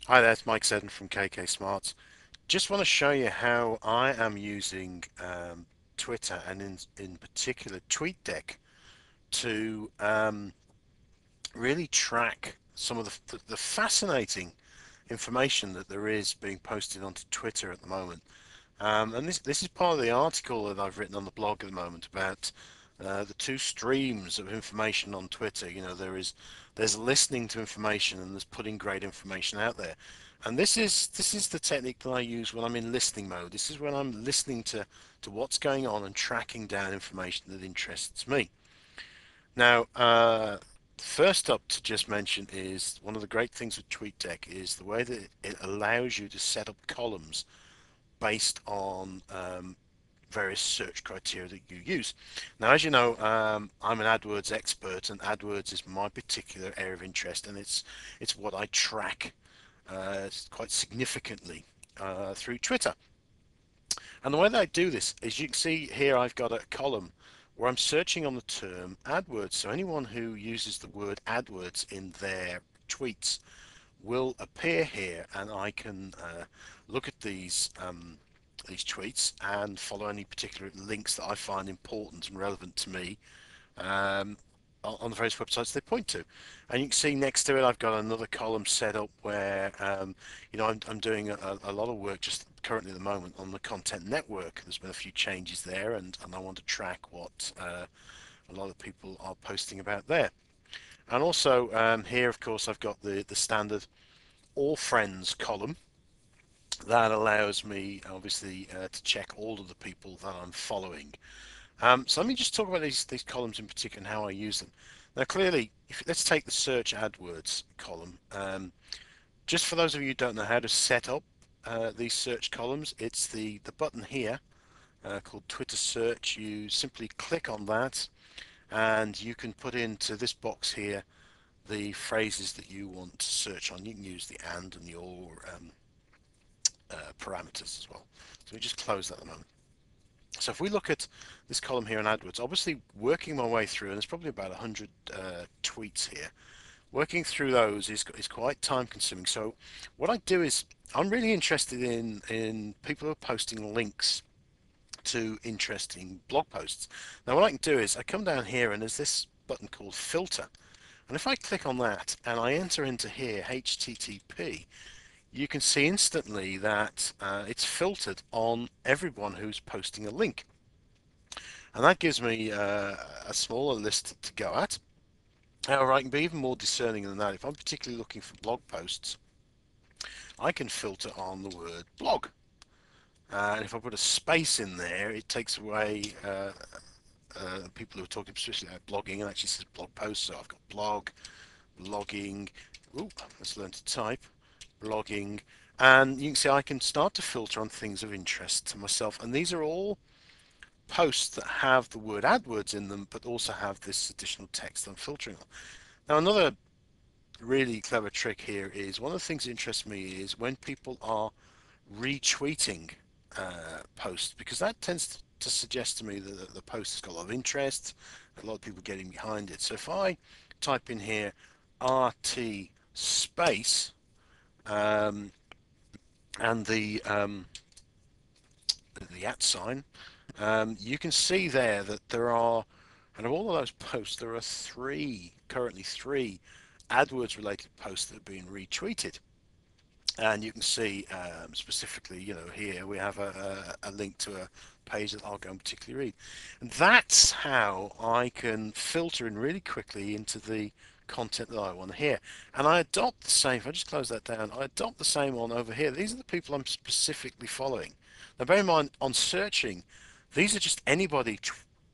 Hi there, it's Mike Seddon from KK Smarts. Just want to show you how I am using Twitter and in particular TweetDeck to really track some of the fascinating information that there is being posted onto Twitter at the moment. And this is part of the article that I've written on the blog at the moment about the two streams of information on Twitter. You know, there's listening to information and there's putting great information out there. And this is the technique that I use when I'm in listening mode. This is when I'm listening to what's going on and tracking down information that interests me. Now, first up to just mention is one of the great things with TweetDeck is the way that it allows you to set up columns based on various search criteria that you use. Now, as you know, I'm an AdWords expert, and AdWords is my particular area of interest, and it's what I track quite significantly through Twitter. And the way that I do this is you can see here I've got a column where I'm searching on the term AdWords. So anyone who uses the word AdWords in their tweets will appear here, and I can look at these tweets and follow any particular links that I find important and relevant to me um, on the various websites they point to. And you can see next to it I've got another column set up where I'm doing a lot of work just currently at the moment on the content network. There's been a few changes there, and I want to track what a lot of people are posting about there. And also here, of course, I've got the standard all friends column that allows me obviously to check all of the people that I'm following. So let me just talk about these columns in particular and how I use them. Now, clearly, let's take the search AdWords column. Just for those of you who don't know how to set up these search columns, it's the button here called Twitter Search. You simply click on that, and you can put into this box here the phrases that you want to search on. You can use the and the or parameters as well. So we just close that at the moment. So if we look at this column here in AdWords, obviously working my way through, and there's probably about 100 tweets here, working through those is quite time consuming. So what I do is I'm really interested in people who are posting links to interesting blog posts. Now what I can do is I come down here and there's this button called filter. And if I click on that and I enter into here HTTP, you can see instantly that it's filtered on everyone who's posting a link. And that gives me a smaller list to go at. However, I can be even more discerning than that. If I'm particularly looking for blog posts, I can filter on the word blog. And if I put a space in there, it takes away people who are talking especially about blogging and actually says blog posts. So I've got blog, blogging. Ooh, let's learn to type. Blogging. And you can see I can start to filter on things of interest to myself. And these are all posts that have the word AdWords in them, but also have this additional text I'm filtering on. Now, another really clever trick here is one of the things that interests me is when people are retweeting posts, because that tends to suggest to me that the post has got a lot of interest, a lot of people getting behind it. So if I type in here RT space um, and the at sign, you can see there that there are, and of all of those posts, there are currently three AdWords related posts that have been retweeted. And you can see specifically, here we have a link to a page that I'll go and particularly read. And that's how I can filter in really quickly into the content that I want to hear. And I adopt the same, if I just close that down, I adopt the same one over here. These are the people I'm specifically following. Now bear in mind, on searching, these are just anybody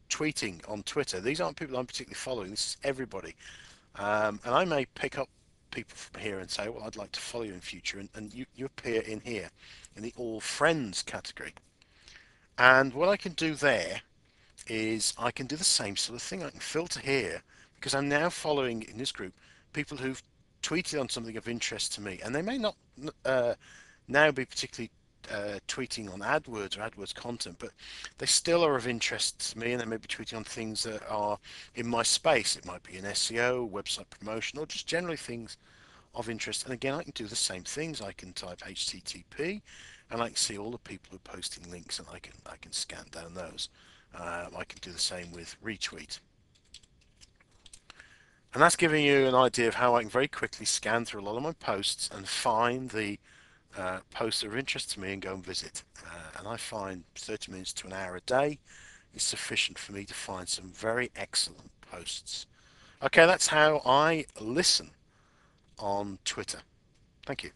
tweeting on Twitter. These aren't people I'm particularly following. This is everybody. And I may pick up people from here and say, well, I'd like to follow you in future, and you appear in here in the all friends category. And what I can do there is I can do the same sort of thing. I can filter here because I'm now following in this group people who've tweeted on something of interest to me, and they may not now be particularly tweeting on AdWords or AdWords content, but they still are of interest to me, and they may be tweeting on things that are in my space. It might be in SEO, website promotion, or just generally things of interest. And again, I can do the same things. I can type HTTP and I can see all the people who are posting links, and I can scan down those. I can do the same with retweet. And that's giving you an idea of how I can very quickly scan through a lot of my posts and find the posts that are of interest to me and go and visit. And I find 30 minutes to an hour a day is sufficient for me to find some very excellent posts. Okay, that's how I listen on Twitter. Thank you.